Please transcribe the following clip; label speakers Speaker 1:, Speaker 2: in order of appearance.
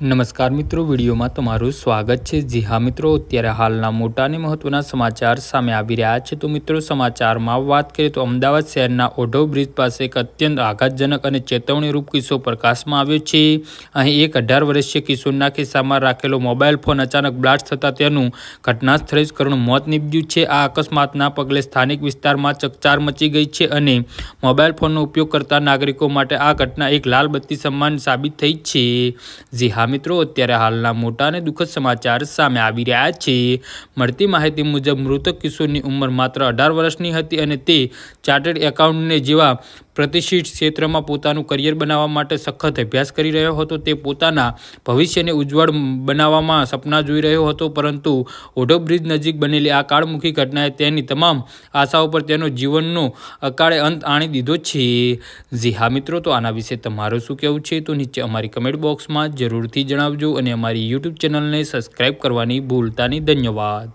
Speaker 1: નમસ્કાર મિત્રો, વિડીયોમાં તમારું સ્વાગત છે। જી હા મિત્રો, અત્યારે હાલના મોટા અને મહત્વના સમાચાર સામે આવી રહ્યા છે। તો મિત્રો, સમાચારમાં વાત કરીએ તો અમદાવાદ શહેરના ઓઢવ બ્રિજ પાસે એક અત્યંત આઘાતજનક અને ચેતવણીરૂપ કિસ્સો પ્રકાશમાં આવ્યો છે। અહીં એક 18 વર્ષીય કિશોરના ખિસ્સામાં રાખેલો મોબાઈલ ફોન અચાનક બ્લાસ્ટ થતાં તેનું ઘટના સ્થળે જ કરુણ મોત નીપજ્યું છે। આ અકસ્માતના પગલે સ્થાનિક વિસ્તારમાં ચકચાર મચી ગઈ છે અને મોબાઈલ ફોનનો ઉપયોગ કરતા નાગરિકો માટે આ ઘટના એક લાલ બત્તી સમાન સાબિત થઈ છે। જી હા મિત્રો, અત્યારે હાલના મોટા અને દુઃખદ સમાચાર સામે આવી રહ્યા છે। મળતી માહિતી મુજબ મૃતક કિશોરની ઉંમર માત્ર 18 વર્ષની હતી અને તે ચાર્ટર્ડ એકાઉન્ટન્ટ જેવા પ્રતિષ્ઠિત ક્ષેત્રમાં પોતાનું કરિયર બનાવવા માટે સખત અભ્યાસ કરી રહ્યો હતો। તે પોતાના ભવિષ્યને ઉજ્જવળ બનાવવામાં સપના જોઈ રહ્યો હતો, પરંતુ ઓઢવ બ્રિજ નજીક બનેલી આ કાળમુખી ઘટનાએ તેની તમામ આશાઓ પર તેનો જીવનનો અકાળે અંત આણી દીધો છે। જી હા મિત્રો, તો આના વિશે તમારું શું કહેવું છે તો નીચે અમારી કમેન્ટ બોક્સમાં જરૂરથી જણાવજો અને અમારી યુટ્યુબ ચેનલને સબસ્ક્રાઈબ કરવાની ભૂલતા નહીં। ધન્યવાદ।